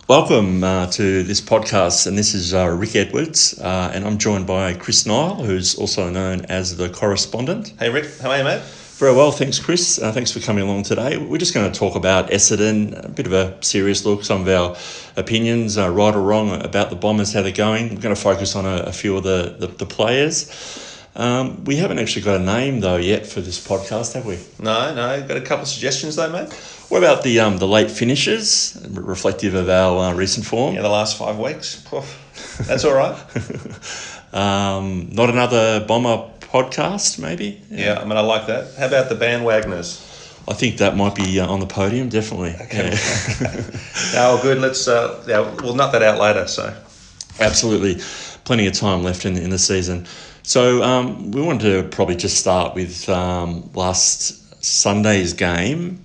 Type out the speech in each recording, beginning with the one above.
Welcome to this podcast, and this is Rick Edwards, and I'm joined by Chris Niall, who's also known as the correspondent. Hey Rick, how are you, mate? Very well, thanks Chris. Thanks for coming along today. We're just going to talk about Essendon, a bit of a serious look, some of our opinions, right or wrong, about the Bombers, how they're going. We're going to focus on a few of the players. We haven't actually got a name though yet for this podcast, have we? No, got a couple of suggestions though, mate. What about the late finishes, reflective of our recent form? Yeah, the last 5 weeks. Poof, that's all right. Not another Bomber podcast, maybe? Yeah, I like that. How about the bandwagoners? I think that might be on the podium, definitely. Okay. Yeah. No, good. Let's we'll nut that out later. So, Absolutely. Plenty of time left in the season. So we wanted to probably just start with last Sunday's game.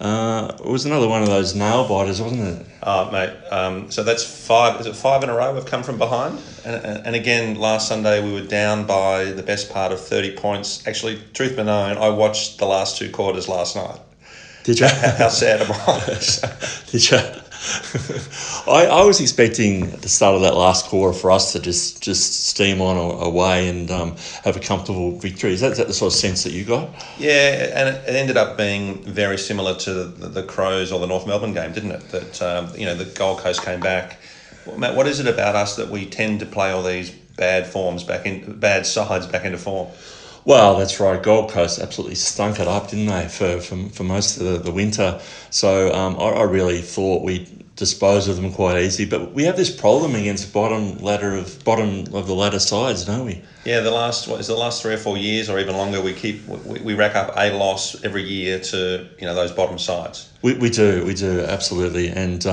It was another one of those nail biters, wasn't it? Mate. So that's 5. Is it 5 in a row we've come from behind? And again, last Sunday we were down by the best part of 30 points. Actually, truth be known, I watched the last 2 quarters last night. Did you? How sad am I? Did you? I was expecting at the start of that last quarter for us to just steam on away and have a comfortable victory. Is that the sort of sense that you got? Yeah, and it ended up being very similar to the Crows or the North Melbourne game, didn't it? That the Gold Coast came back. Well, Matt, what is it about us that we tend to play all these bad sides back into form? Well, that's right. Gold Coast absolutely stunk it up, didn't they, for most of the winter? So I really thought we'd dispose of them quite easy. But we have this problem against bottom of the ladder sides, don't we? Yeah, the last 3 or 4 years or even longer, we rack up a loss every year to those bottom sides. We do absolutely, and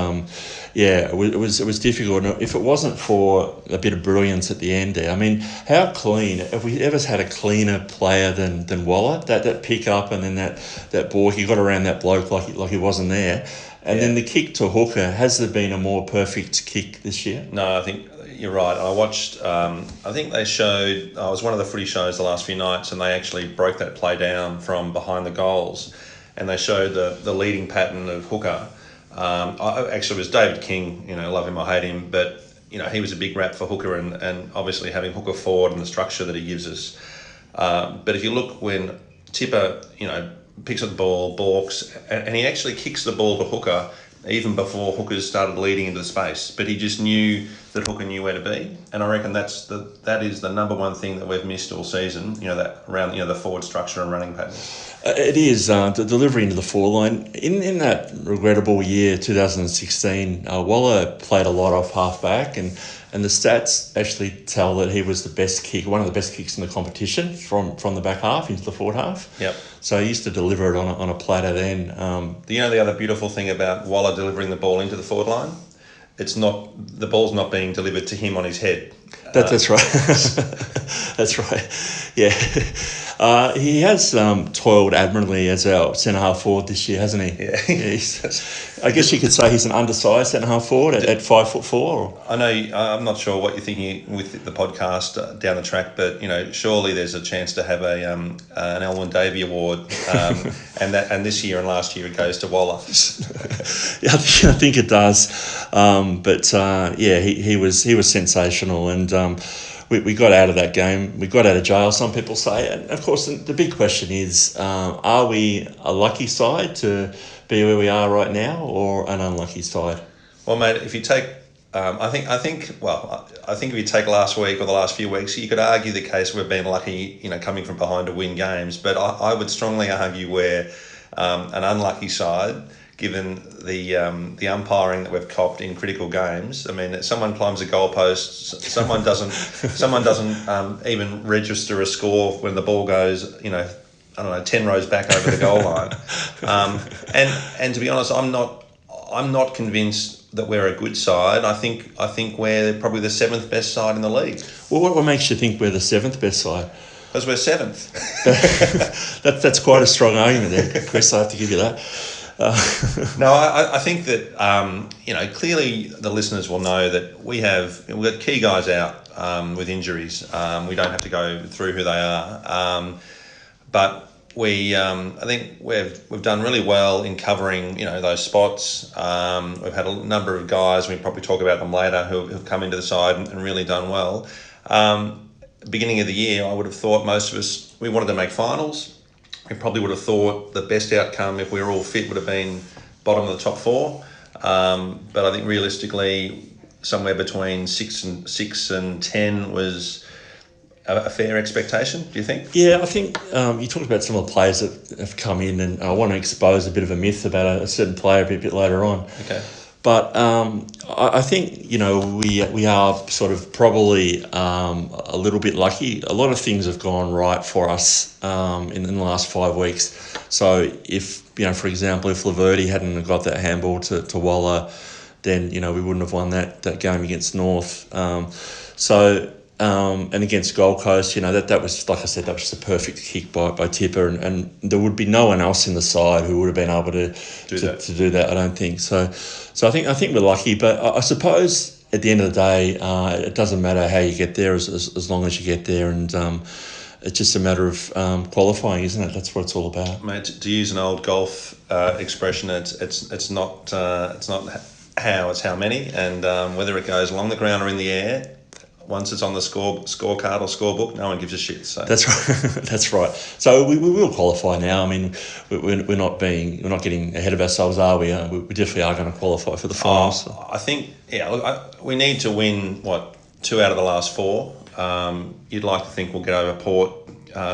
it was difficult. And if it wasn't for a bit of brilliance at the end there, I mean, how clean? Have we ever had a cleaner player than Waller? That pick up and then that ball, he got around that bloke like he wasn't there, and then the kick to hooker. Has there been a more perfect kick this year? No, I think you're right. I watched. I think they showed. I was one of the footy shows the last few nights, and they actually broke that play down from behind the goals, and they showed the leading pattern of hooker. Actually, it was David King. Love him or hate him, but he was a big rap for hooker, and obviously having hooker forward and the structure that he gives us. But if you look when Tipper, picks up the ball, balks, and he actually kicks the ball to hooker even before hookers started leading into the space. But he just knew that hooker knew where to be, and I reckon that is the number one thing that we've missed all season. That around the forward structure and running patterns. It is the delivery into the forward line. In that regrettable year, 2016, Waller played a lot off half back, and the stats actually tell that he was one of the best kicks in the competition from the back half into the forward half. Yep. So he used to deliver it on a platter then. The other beautiful thing about Waller delivering the ball into the forward line, the ball's not being delivered to him on his head. That's right. That's right. Yeah. He has toiled admirably as our centre-half forward this year, hasn't he? Yeah. I guess you could say he's an undersized centre-half forward at 5'4". Or? I know. I'm not sure what you're thinking with the podcast down the track, but surely there's a chance to have an Elwyn Davey Award, and this year and last year it goes to Waller. Yeah, I think it does. He was sensational, and we got out of that game. We got out of jail, some people say. And of course, the big question is, are we a lucky side to be where we are right now, or an unlucky side? Well, mate, if you take, I think if you take last week or the last few weeks, you could argue the case we've been lucky, coming from behind to win games. But I would strongly argue we're an unlucky side, given the umpiring that we've copped in critical games. I mean, someone climbs a goalpost, someone doesn't even register a score when the ball goes, 10 rows back over the goal line. And to be honest, I'm not convinced that we're a good side. I think we're probably the 7th best side in the league. Well, what makes you think we're the 7th best side? Because we're 7th. That's quite a strong argument there, Chris. I have to give you that. No, I think that clearly the listeners will know that we've got key guys out with injuries. We don't have to go through who they are, but I think we've done really well in covering those spots. We've had a number of guys, we probably talk about them later, who've come into the side and really done well. Beginning of the year, I would have thought most of us, we wanted to make finals. We probably would have thought the best outcome, if we were all fit, would have been bottom of the top four. But I think realistically, somewhere between 6 and 10 was a fair expectation, do you think? Yeah, I think you talked about some of the players that have come in, and I want to expose a bit of a myth about a certain player a bit later on. Okay. But I think, we are sort of probably a little bit lucky. A lot of things have gone right for us in the last 5 weeks. So if, for example, if Laverty hadn't got that handball to Waller, then, we wouldn't have won that game against North. And against Gold Coast, that was, like I said, that was just a perfect kick by Tipper, and there would be no one else in the side who would have been able to do that. I don't think so. So I think we're lucky, but I suppose at the end of the day, it doesn't matter how you get there as long as you get there, and it's just a matter of qualifying, isn't it? That's what it's all about. Mate, to use an old golf expression, it's not how, it's how many, and whether it goes along the ground or in the air. Once it's on the scorecard or scorebook, no one gives a shit. So that's right. That's right. So we will qualify now. I mean, we're not getting ahead of ourselves, are we? We definitely are going to qualify for the finals. I think, we need to win 2 out of the last 4. You'd like to think we'll get over Port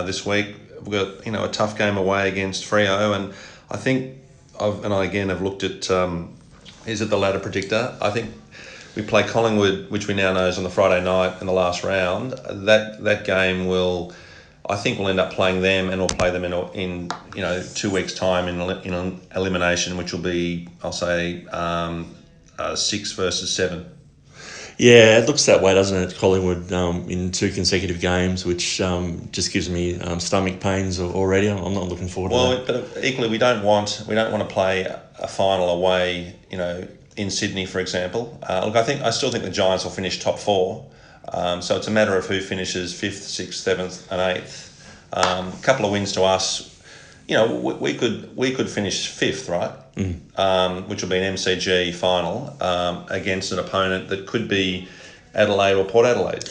this week. We've got a tough game away against Freo, and I think I again have looked at is it the ladder predictor? I think. We play Collingwood, which we now know is on the Friday night in the last round. That game I think we'll end up playing them, and we'll play them in 2 weeks' time in elimination, which will be, I'll say, 6 versus 7. Yeah, it looks that way, doesn't it? Collingwood in 2 consecutive games, which just gives me stomach pains already. I'm not looking forward to that. Well, but equally, we don't want to play a final away, in Sydney, for example. I still think the Giants will finish top 4. So it's a matter of who finishes 5th, 6th, 7th and 8th. A couple of wins to us. We could finish 5th, right? Which will be an MCG final against an opponent that could be Adelaide or Port Adelaide.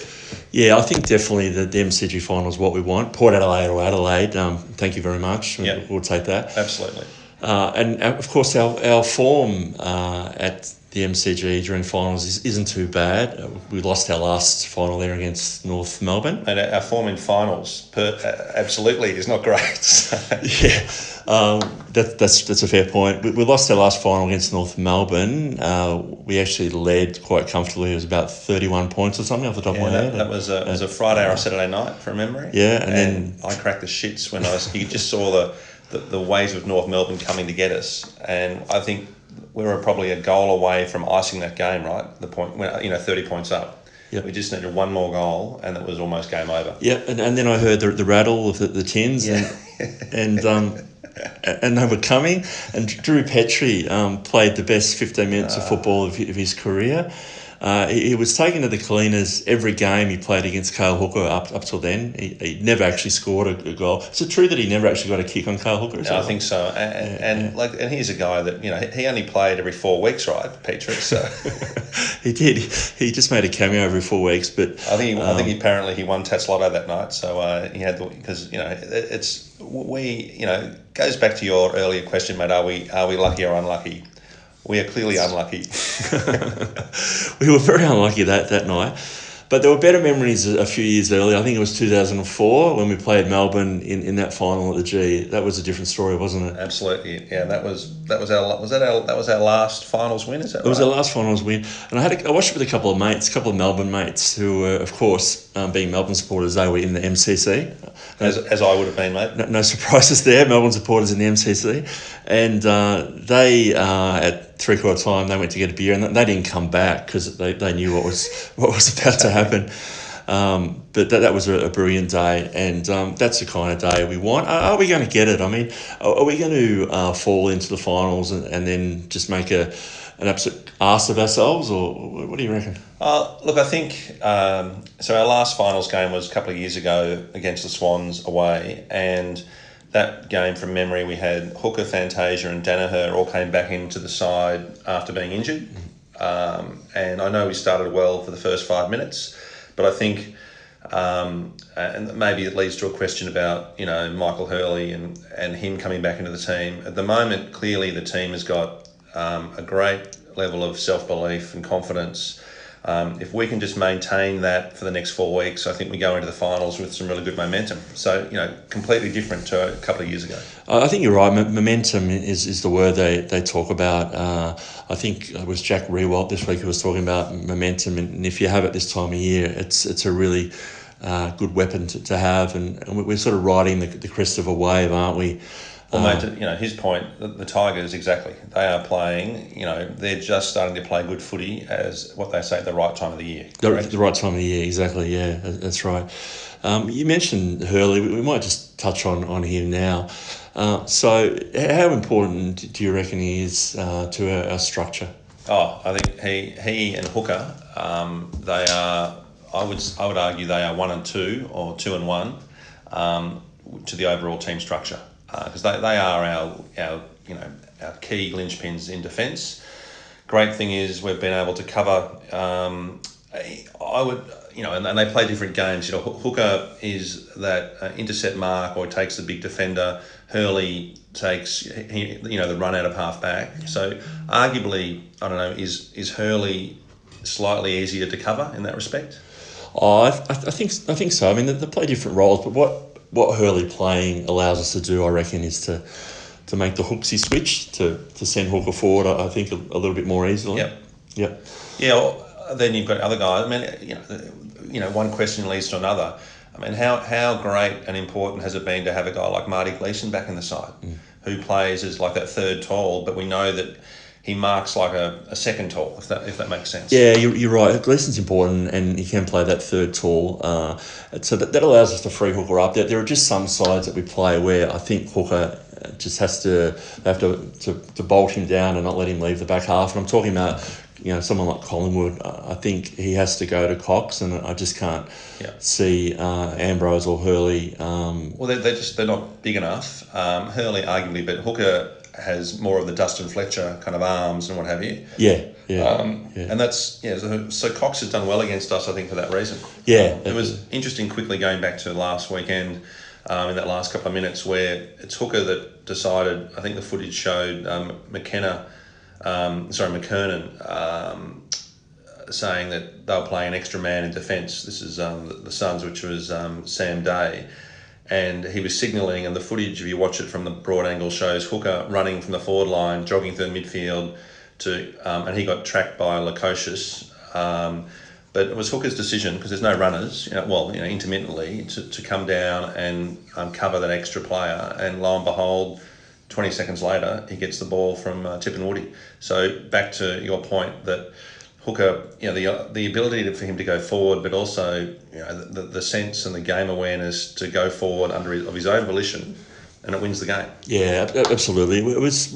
Yeah, I think definitely the MCG final is what we want. Port Adelaide or Adelaide, thank you very much. Yep. We'll take that. Absolutely. And of course, our form at the MCG during finals isn't too bad. We lost our last final there against North Melbourne. And our form in finals absolutely is not great. Yeah, that's a fair point. We lost our last final against North Melbourne. We actually led quite comfortably. It was about 31 points or something off the top of my head. That was a Friday or a Saturday night, from memory. Yeah, and then I cracked the shits when you just saw the waves of North Melbourne coming to get us, and I think we were probably a goal away from icing that game. Right, the point when 30 points up. Yep. We just needed one more goal, and it was almost game over. Yeah, and then I heard the rattle of the tins, and they were coming. And Drew Petrie played the best 15 minutes of football of his career. He was taken to the cleaners every game he played against Cale Hooker up till then. He never actually scored a goal. Is it true that he never actually got a kick on Cale Hooker? I think so. And he's a guy that he only played every 4 weeks, right, Petrie? So he did. He just made a cameo every 4 weeks, but I think apparently he won Tats Lotto that night. So he had because goes back to your earlier question, mate. Are we lucky or unlucky? We are clearly unlucky. We were very unlucky that night. But there were better memories a few years earlier. I think it was 2004 when we played Melbourne in that final at the G. That was a different story, wasn't it? Absolutely. Yeah, that was our last finals win, is that right? It was our last finals win. And I watched it with a couple of Melbourne mates who were, of course, being Melbourne supporters, they were in the MCC. As I would have been, mate. No surprises there. Melbourne supporters in the MCC. And they, at 3/4 time, they went to get a beer and they didn't come back because they knew what was about to happen. But that was a brilliant day, and that's the kind of day we want. Are we going to get it? I mean, are we going to fall into the finals and then just make an absolute arse of ourselves, or what do you reckon? Look, I think so. Our last finals game was a couple of years ago against the Swans away, and that game from memory, we had Hooker, Fantasia and Danaher all came back into the side after being injured. And I know we started well for the first 5 minutes, but I think, and maybe it leads to a question about, Michael Hurley and him coming back into the team. At the moment, clearly the team has got a great level of self-belief and confidence. If we can just maintain that for the next 4 weeks, I think we go into the finals with some really good momentum. So, completely different to a couple of years ago. I think you're right. Momentum is the word they talk about. I think it was Jack Rewalt this week who was talking about momentum, and if you have it this time of year, it's a really good weapon to have, and we're sort of riding the crest of a wave, aren't we? Well, mate, his point, the Tigers, exactly. They are playing, they're just starting to play good footy as what they say at the right time of the year. The right time of the year, exactly, yeah, that's right. You mentioned Hurley. We might just touch on him now. So how important do you reckon he is to our structure? Oh, I think he and Hooker, they are, I would argue they are 1 and 2 or 2 and 1 to the overall team structure. Because they are our key linchpins in defence. Great thing is we've been able to cover. And they play different games. Hooker is that intercept mark or takes the big defender. Hurley takes the run out of half back. So arguably, I don't know, is Hurley slightly easier to cover in that respect? Oh, I think so. I mean, they play different roles, but what Hurley playing allows us to do, I reckon, is to make the hooksy switch to send Hooker forward. I think a little bit more easily. Yep. Yeah. Well, then you've got other guys. I mean, one question leads to another. I mean, how great and important has it been to have a guy like Marty Gleeson back in the side, who plays as like that third tall, but we know that he marks like a second tall, if that makes sense. Yeah, you're right. Gleeson's important, and he can play that third tall. So that allows us to free Hooker up. There are just some sides that we play where I think Hooker just have to bolt him down and not let him leave the back half. And I'm talking about someone like Collingwood. I think he has to go to Cox, and I just can't see Ambrose or Hurley. Well, they're not big enough. Hurley arguably, but Hooker has more of the Dustin Fletcher kind of arms and what have you. Yeah. And that's, so Cox has done well against us, I think, for that reason. Yeah. It was interesting, quickly going back to last weekend, in that last couple of minutes, where it's Hooker that decided, I think the footage showed McKernan saying that they were playing an extra man in defence. This is the Suns, which was Sam Day. And he was signalling, and the footage, if you watch it from the broad angle, shows Hooker running from the forward line, jogging through the midfield, and he got tracked by Lukosius. But it was Hooker's decision, because there's no runners, intermittently, to come down and cover that extra player. And lo and behold, 20 seconds later, he gets the ball from Tip and Woody. So back to your point that Hooker, the ability for him to go forward, but also the sense and the game awareness to go forward of his own volition, and it wins the game. Yeah, absolutely. It was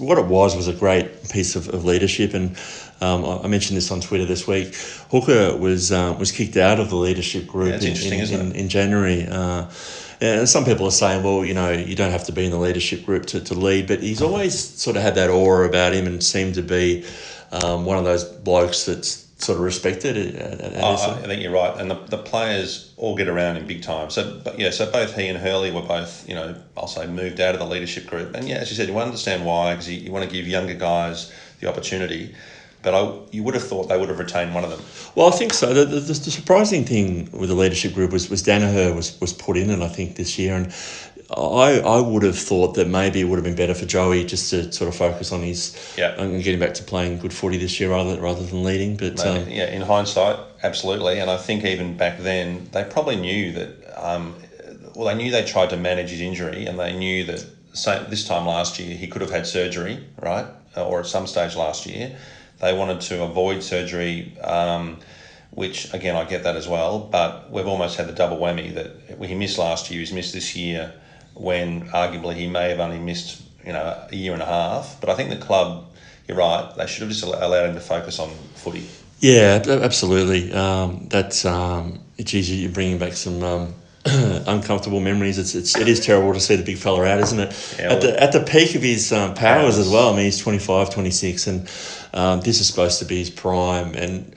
a great piece of leadership, and I mentioned this on Twitter this week. Hooker was kicked out of the leadership group in January. And some people are saying, well, you don't have to be in the leadership group to lead, but he's always sort of had that aura about him and seemed to be one of those blokes that's sort of respected. I think you're right, and the players all get around him big time. So both he and Hurley were both, I'll say, moved out of the leadership group. And as you said, you understand why, because you want to give younger guys the opportunity. But you would have thought they would have retained one of them. Well, I think so. The surprising thing with the leadership group was Danaher was put in it, I think, this year, and I would have thought that maybe it would have been better for Joey just to sort of focus on and getting back to playing good footy this year rather than leading. But in hindsight, absolutely. And I think even back then they probably knew that. They knew they tried to manage his injury, and they knew that this time last year he could have had surgery, right, or at some stage last year. They wanted to avoid surgery, which, again, I get that as well. But we've almost had the double whammy that he missed last year, he's missed this year, when arguably he may have only missed, a year and a half. But I think the club, you're right, they should have just allowed him to focus on footy. Yeah, absolutely. It's easy. You're bringing back some uncomfortable memories. It is terrible to see the big fella out, isn't it? Yeah, At the peak of his powers as well. I mean, he's 25, 26, and this is supposed to be his prime. And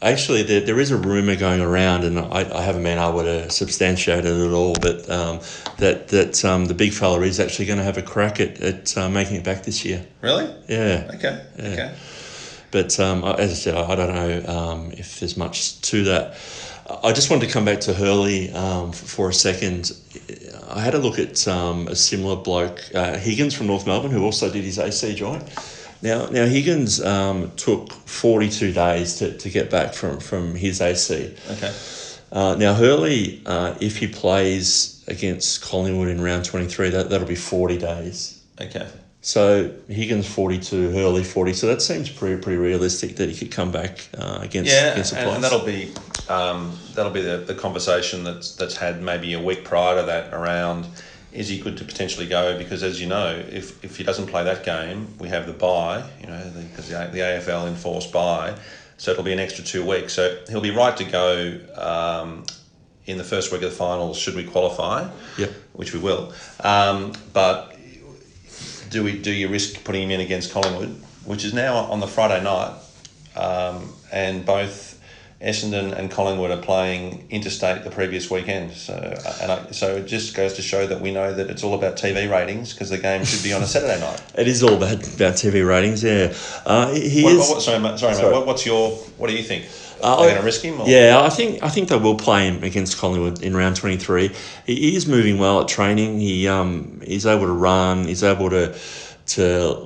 actually, there is a rumour going around, and I haven't been able to substantiate it at all, but that the big fella is actually going to have a crack at making it back this year. Really? Yeah. Okay. Yeah. Okay. But as I said, I don't know if there's much to that. I just wanted to come back to Hurley for a second. I had a look at a similar bloke, Higgins from North Melbourne, who also did his AC joint. Now Higgins took 42 days to get back from his AC. Okay. Now Hurley, if he plays against Collingwood in round 23, that'll be 40 days. Okay. So Higgins 42, Hurley 40. So that seems pretty realistic that he could come back against the Pies. And that'll be the conversation that's had maybe a week prior to that around, is he good to potentially go? Because as you know, if he doesn't play that game, we have the bye, because the AFL enforced bye, so it'll be an extra 2 weeks. So he'll be right to go in the first week of the finals should we qualify. Yep. Which we will. But do you risk putting him in against Collingwood, which is now on the Friday night, and both Essendon and Collingwood are playing interstate the previous weekend. So it just goes to show that we know that it's all about TV ratings, because the game should be on a Saturday night. It is all about TV ratings, yeah. What do you think? Are they going to risk him? Or? Yeah, I think they will play him against Collingwood in round 23. He is moving well at training. He's able to run. He's able to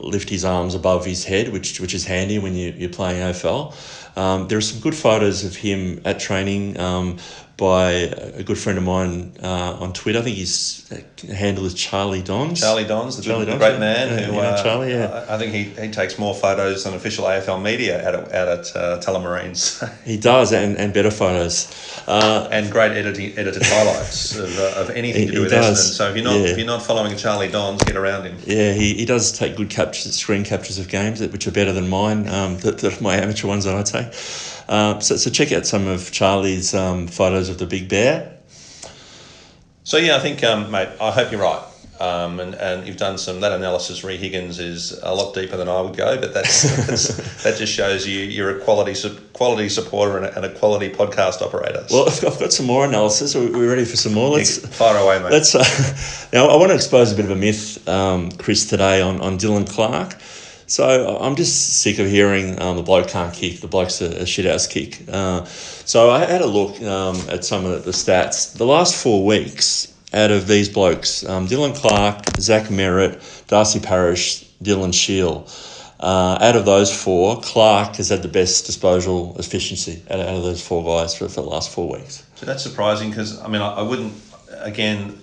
lift his arms above his head, which is handy when you're playing AFL. There are some good photos of him at training by a good friend of mine on Twitter. I think his handle is Charlie Dons. Charlie Dons, the great man who. Charlie, yeah. I think he takes more photos than official AFL media out at Tullamarines. He does, and better photos. And great edited highlights of anything to do with Essendon. So if you're not following Charlie Dons, get around him. Yeah, he does take good screen captures of games, which are better than mine. My amateur ones that I take. So check out some of Charlie's photos of the Big Bear. So yeah, I think, mate, I hope you're right. And you've done that analysis. Higgins is a lot deeper than I would go, but that just shows you're a quality supporter and a quality podcast operator. Well, I've got some more analysis. Are we ready for some more? Let's fire away, mate. Now I want to expose a bit of a myth, Chris, today on Dylan Clark. So I'm just sick of hearing the bloke can't kick, the bloke's a shit-house kick. So I had a look at some of the stats. The last 4 weeks, out of these blokes, Dylan Clark, Zach Merritt, Darcy Parish, Dylan Shield, out of those 4, Clark has had the best disposal efficiency out of those 4 guys for the last 4 weeks. So that's surprising, because, I mean, I wouldn't, again...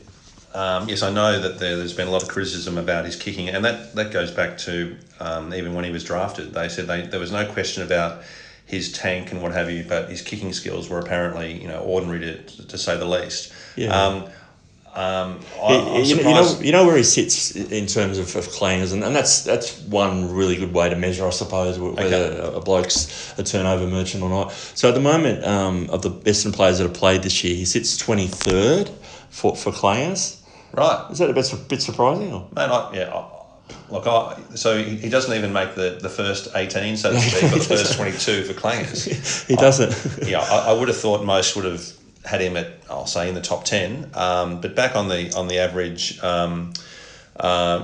yes, I know that there's been a lot of criticism about his kicking, and that goes back to even when he was drafted. They said there was no question about his tank and what have you, but his kicking skills were apparently ordinary to say the least. Yeah. I'm surprised. You know where he sits in terms of clangers, and that's one really good way to measure, I suppose, whether a bloke's a turnover merchant or not. So at the moment, of the Essendon players that have played this year, he sits 23rd for clangers. Right. Is that a bit surprising? Or? Man, so he doesn't even make the first 18, so to speak, or the first 22 for clangers. He doesn't. I would have thought most would have had him at, I'll say, in the top 10. But back on the average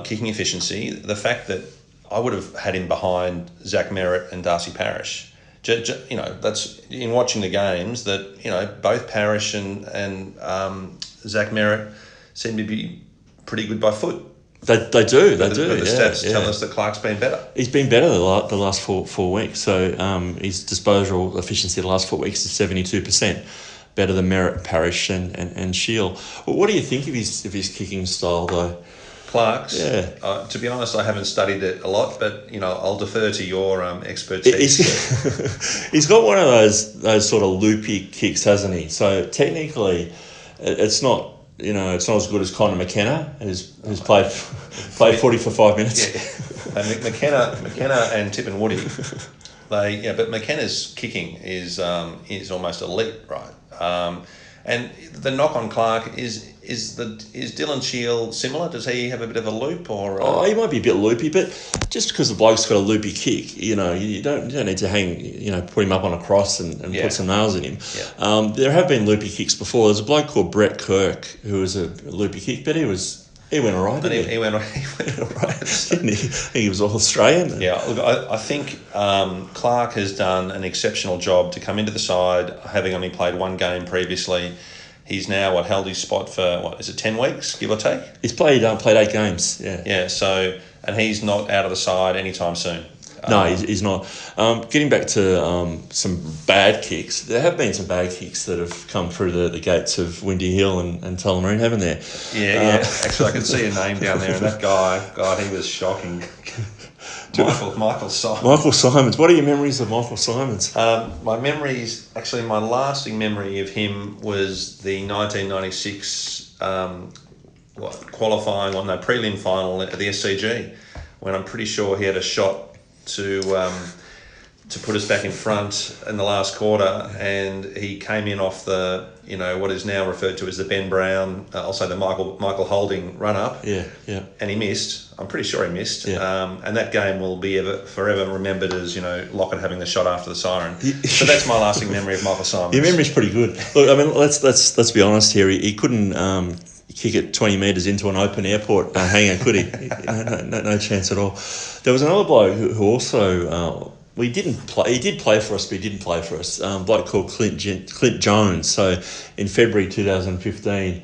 kicking efficiency, the fact that I would have had him behind Zach Merritt and Darcy Parish. That's in watching the games that both Parish and Zach Merritt seem to be pretty good by foot. They do. The stats tell us that Clark's been better. He's been better the last four weeks. So his disposal efficiency the last 4 weeks is 72%, better than Merritt, Parish, and Shield. Well, what do you think of his kicking style though? Clark's. Yeah. To be honest, I haven't studied it a lot, but I'll defer to your expertise. He's got one of those sort of loopy kicks, hasn't he? So technically, it's not. It's not as good as Connor McKenna, who's played 40 for 5 minutes. Yeah, McKenna and Tip and Woody, but McKenna's kicking is almost elite, right? And the knock on Clark is Dylan Shield similar? Does he have a bit of a loop or? Oh, he might be a bit loopy, but just because the bloke's got a loopy kick, you don't need to put him up on a cross and put some nails in him. Yeah. There have been loopy kicks before. There's a bloke called Brett Kirk who was a loopy kick, but he went all right. He went all right. Didn't he? He was all Australian. Yeah, look, I think Clark has done an exceptional job to come into the side, having only played one game previously. He's now held his spot for 10 weeks, give or take? He's played 8 games. Yeah. Yeah. So, and he's not out of the side anytime soon. No, he's not. Getting back to some bad kicks, there have been some bad kicks that have come through the gates of Windy Hill and Tullamarine, haven't there? Yeah. Actually, I can see a name down there, and that guy, God, he was shocking. Michael Simons. Michael Simons. What are your memories of Michael Simons? My lasting memory of him was the 1996 prelim final at the SCG, when I'm pretty sure he had a shot to put us back in front in the last quarter, and he came in off the what is now referred to as the Ben Brown, also the Michael Holding run up. Yeah. And he missed. I'm pretty sure he missed. Yeah. And that game will be forever remembered as Lockett having the shot after the siren. So that's my lasting memory of Michael Simons. Your memory's pretty good. Look, I mean, let's be honest here. He couldn't kick it 20 metres into an open airport hangar, could he? No chance at all. There was another bloke who also he did play for us, but he didn't play for us. A bloke called Clint Jones. So in February 2015,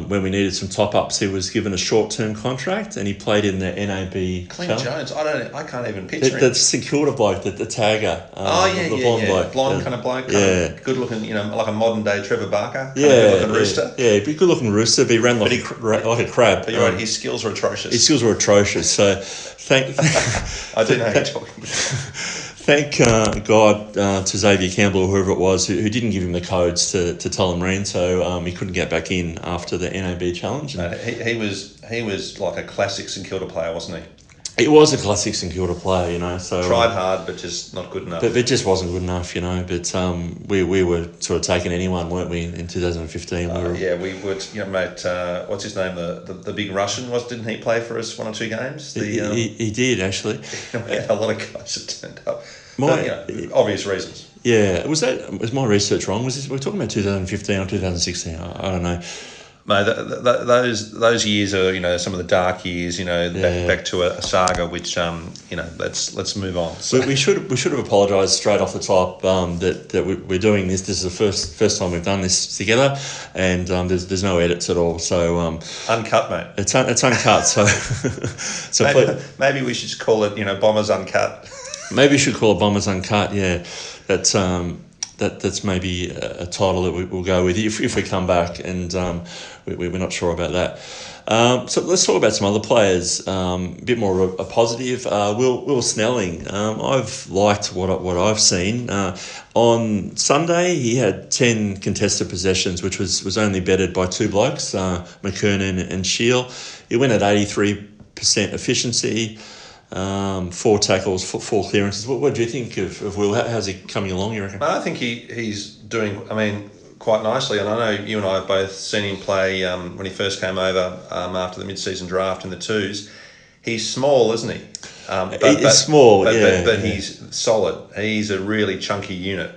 when we needed some top ups, he was given a short term contract, and he played in the NAB. Clint Jones, I can't even picture him. The St Kilda bloke, the tagger. The blonde bloke, blonde kind of bloke, good looking, like a modern day Trevor Barker. Good looking rooster. Yeah, good looking rooster. But he ran like a crab. But you're right, his skills were atrocious. So I do know who you're talking about. Thank God to Xavier Campbell or whoever it was who didn't give him the codes to Tullamarine, so he couldn't get back in after the NAB challenge. No, he was like a classic St Kilda player, wasn't he? It was a classic St Kilda player, so tried hard, but just not good enough. But it just wasn't good enough, But we were sort of taking anyone, weren't we? In 2015, we would. Mate, what's his name? The big Russian didn't he play for us 1 or 2 games? He did actually. We had a lot of guys that turned up. Obvious reasons. Yeah, was my research wrong? We're talking about 2015 or 2016? I don't know. Mate, those years are some of the dark years. Back to a saga. Which let's move on. So. We should have apologised straight off the top that we're doing this. This is the first time we've done this together, and there's no edits at all. So uncut, mate. It's uncut. So maybe we should call it Bombers Uncut. Maybe we should call it Bombers Uncut. Yeah, that's maybe a title that we'll go with if we come back, and we're not sure about that. So let's talk about some other players. A bit more of a positive. Will Snelling. I've liked what I've seen. On Sunday, he had 10 contested possessions, which was only bettered by 2 blokes, McKernan and Shield. He went at 83% efficiency. 4 tackles, 4 clearances. What do you think of Will? How's he coming along, you reckon? I think he's doing, quite nicely. And I know you and I have both seen him play when he first came over after the mid-season draft in the 2s. He's small, isn't he? He's small, but he's solid. He's a really chunky unit.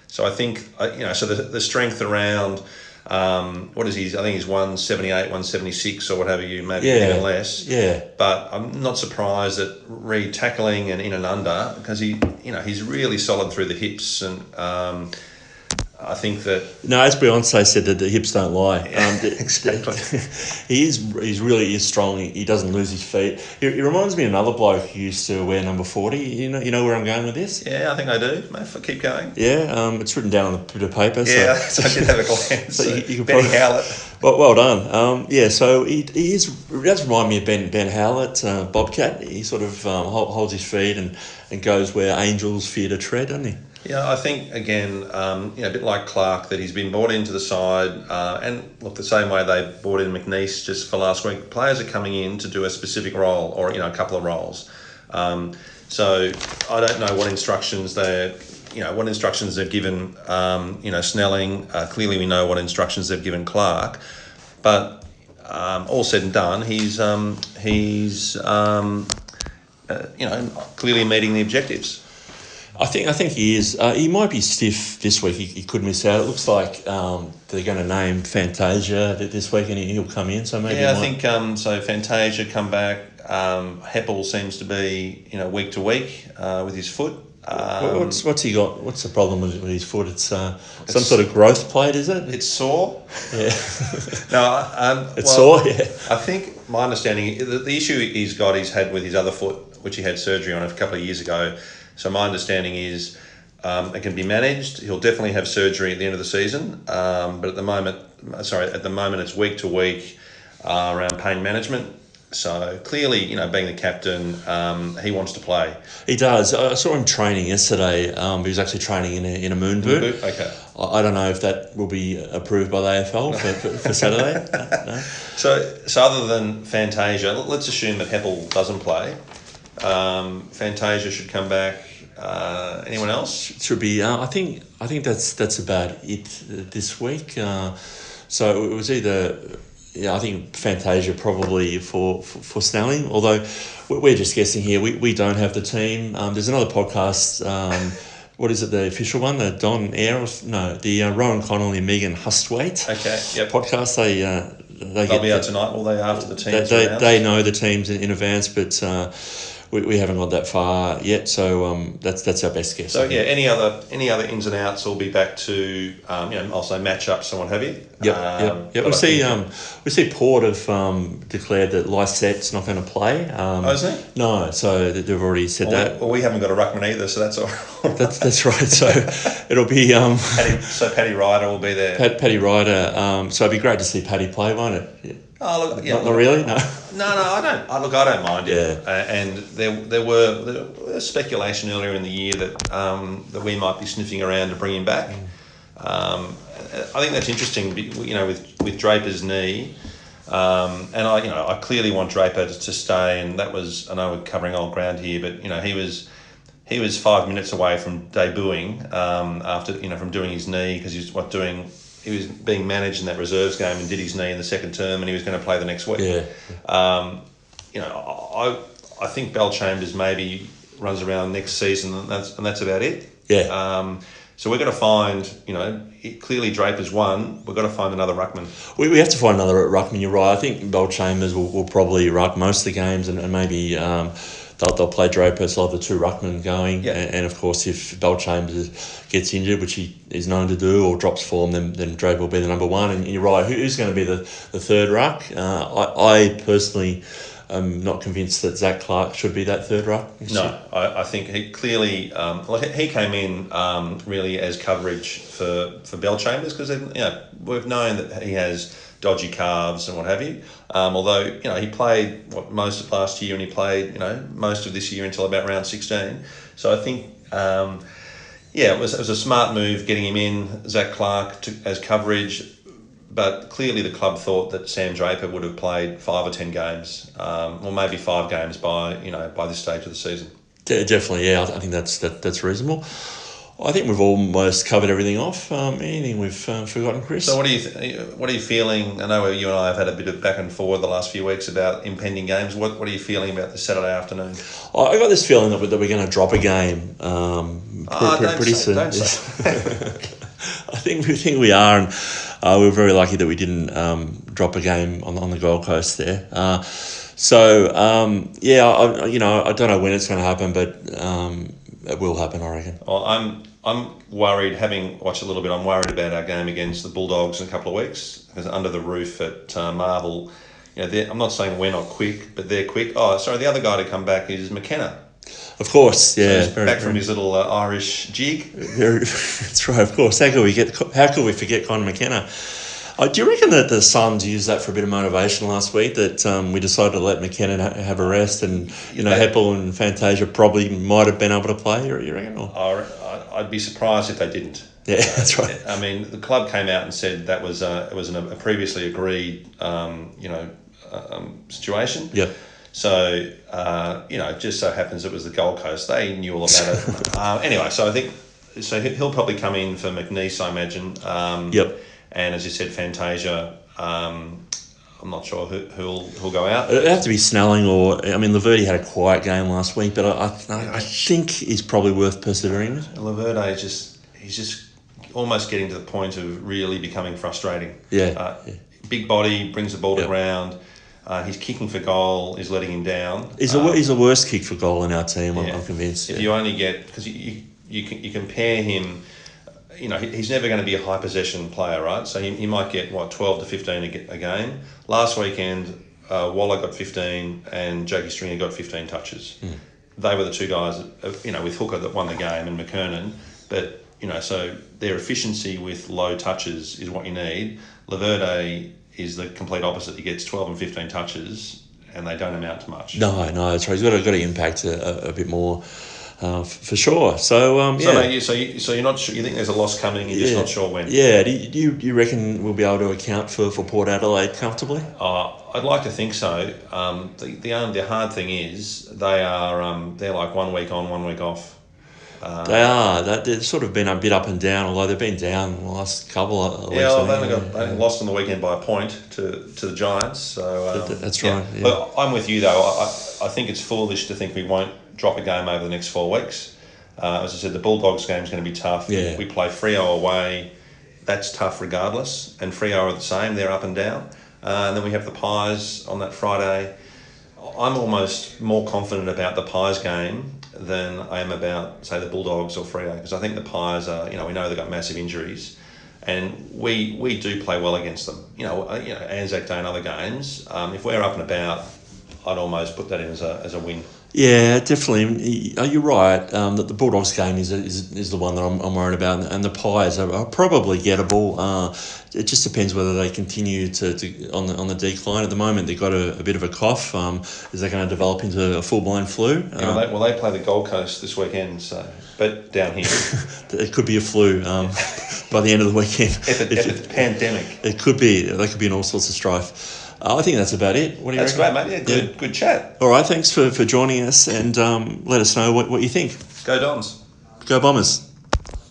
So I think, so the strength around... what is he? I think he's 178, 176 or whatever maybe even less. Yeah. But I'm not surprised at re-tackling and in and under, because he's really solid through the hips, and I think that... No, as Beyonce said, that the hips don't lie. Exactly. He really is strong. He doesn't lose his feet. He reminds me of another bloke who used to wear number 40. You know where I'm going with this? Yeah, I think I do. Mate, keep going. Yeah, it's written down on a bit of paper. Yeah, so I did have a glance. So you can Benny Howlett. Well done. So he does remind me of Ben Howlett, Bobcat. He sort of holds his feet and goes where angels fear to tread, doesn't he? Yeah, I think, again, a bit like Clark, that he's been brought into the side, and look, the same way they brought in McNeice just for last week. Players are coming in to do a specific role, or a couple of roles. So I don't know what instructions they're what instructions they've given, Snelling. Clearly, we know what instructions they've given Clark. But all said and done, he's clearly meeting the objectives. I think he is. He might be stiff this week. He could miss out. It looks like they're going to name Fantasia this week, and he'll come in. So maybe. Yeah, I think so. Fantasia come back. Heppel seems to be week to week with his foot. What's he got? What's the problem with his foot? It's some sort of growth plate, is it? It's sore. Yeah. No, sore. Yeah. I think my understanding, the issue he's had with his other foot, which he had surgery on a couple of years ago. So my understanding is it can be managed. He'll definitely have surgery at the end of the season. But at the moment it's week to week around pain management. So clearly, being the captain, he wants to play. He does. I saw him training yesterday. He was actually training in a moon boot. Okay. I don't know if that will be approved by the AFL for Saturday. No. So other than Fantasia, let's assume that Heppel doesn't play. Fantasia should come back. Anyone else? Should be. I think that's about it this week. So it was either. Yeah, I think Fantasia probably for Snelling. Although we're just guessing here. We don't have the team. There's another podcast. What is it? The official one, the Don Air? The Rowan Connolly and Megan Hustwaite. Okay. Yep. Podcast. They'll be out tonight. Will they after the teams? They know the teams in advance, but. We haven't got that far yet, so that's our best guess. So yeah, any other ins and outs will be back to also matchups and what have you. Yep. We see Port have declared that Lysette's not going to play. Isn't he? No, so they've already said that. Well, we haven't got a ruckman either, so that's all right. That's right. So it'll be Paddy Ryder will be there. Paddy Ryder. So it'd be great to see Paddy play, won't it? Yeah. Oh look, not really. No, I don't. I don't mind it. Yeah. And there was speculation earlier in the year that we might be sniffing around to bring him back. I think that's interesting. With Draper's knee, and I clearly want Draper to stay. And that was, I know we're covering old ground here, but he was 5 minutes away from debuting after from doing his knee because he was being managed in that reserves game and did his knee in the second term, and he was going to play the next week. Yeah. I think Bellchambers maybe runs around next season, and that's about it. Yeah. So we're going to find, clearly Draper's won. We've got to find another ruckman. We have to find another ruckman. You're right. I think Bellchambers will probably ruck most of the games, and maybe. They'll play Draper, so they'll have the two ruckmen going. Yeah. And of course, if Bellchambers gets injured, which he is known to do, or drops form, then Draper will be the number one. And you're right, who's going to be the third ruck? I personally am not convinced that Zach Clark should be that third ruck. No, I think he clearly, he came in really as coverage for Bellchambers because we've known that he has dodgy calves and what have you. Although he played most of last year and he played most of this year until about round 16. So I think it was a smart move getting him in, Zach Clark as coverage. But clearly the club thought that Sam Draper would have played 5 or 10 games, or maybe 5 games by this stage of the season. Definitely, yeah. I think that's reasonable. I think we've almost covered everything off. Anything we've forgotten, Chris? So what are you feeling? I know you and I have had a bit of back and forward the last few weeks about impending games. What are you feeling about this Saturday afternoon? I got this feeling that we're going to drop a game pretty soon. Don't say. I think we are, and we were very lucky that we didn't drop a game on the Gold Coast there. I don't know when it's going to happen, but it will happen, I reckon. Well, I'm worried, having watched a little bit, I'm worried about our game against the Bulldogs in a couple of weeks, because under the roof at Marvel, I'm not saying we're not quick, but they're quick. Oh, sorry, the other guy to come back is McKenna. Of course, yeah. So he's back from his little Irish jig. That's right, of course. How could we forget Conor McKenna? Do you reckon that the Suns used that for a bit of motivation last week, that we decided to let McKenna have a rest, and Heppel and Fantasia probably might have been able to play? You reckon? Or? I'd be surprised if they didn't. Yeah, that's right. I mean, the club came out and said that was it was a previously agreed situation. Yeah. So it just so happens it was the Gold Coast. They knew all about it. Anyway, so I think so he'll probably come in for McNeese, I imagine. Yep. And as you said, Fantasia. I'm not sure who'll go out. It'd have to be Snelling Laverde had a quiet game last week, but I think he's probably worth persevering with. Laverde he's just almost getting to the point of really becoming frustrating. Yeah. Big body, brings the ball to ground. His kicking for goal is letting him down. He's the worst kick for goal in our team. I'm convinced. If you only get, because you compare him. He's never going to be a high possession player, right? So he might get 12 to 15 a game. Last weekend, Waller got 15 and Jackie Stringer got 15 touches. They were the two guys, with Hooker that won the game and McKernan. But so their efficiency with low touches is what you need. Laverde is the complete opposite. He gets 12 and 15 touches and they don't amount to much. No, that's right. He's got to impact a bit more. For sure. So So you're not sure. You think there's a loss coming. You're just not sure when. Yeah. Do you reckon we'll be able to account for Port Adelaide comfortably? I'd like to think so. The hard thing is they're like 1 week on, 1 week off. They are. They've sort of been a bit up and down. Although they've been down the last couple of weeks. They only lost on the weekend by a point to the Giants. So that's right. Yeah. But I'm with you though. I think it's foolish to think we won't drop a game over the next 4 weeks. As I said, the Bulldogs game is going to be tough. Yeah. We play Freo away. That's tough regardless. And Freo are the same. They're up and down. And then we have the Pies on that Friday. I'm almost more confident about the Pies game than I am about, say, the Bulldogs or Freo, because I think the Pies are, we know they've got massive injuries. And we do play well against them. Anzac Day and other games. If we're up and about, I'd almost put that in as a win. Yeah, definitely. You're right. That the Bulldogs game is the one that I'm worried about, and the Pies are probably gettable. It just depends whether they continue to on the decline. At the moment, they've got a bit of a cough. Is that going to develop into a full-blown flu? They play the Gold Coast this weekend, but down here it could be a flu by the end of the weekend. If it's pandemic, it could be. They could be in all sorts of strife. I think that's about it. What do you reckon? That's great, mate. Yeah, good chat. All right, thanks for joining us, and let us know what you think. Go Dons. Go Bombers.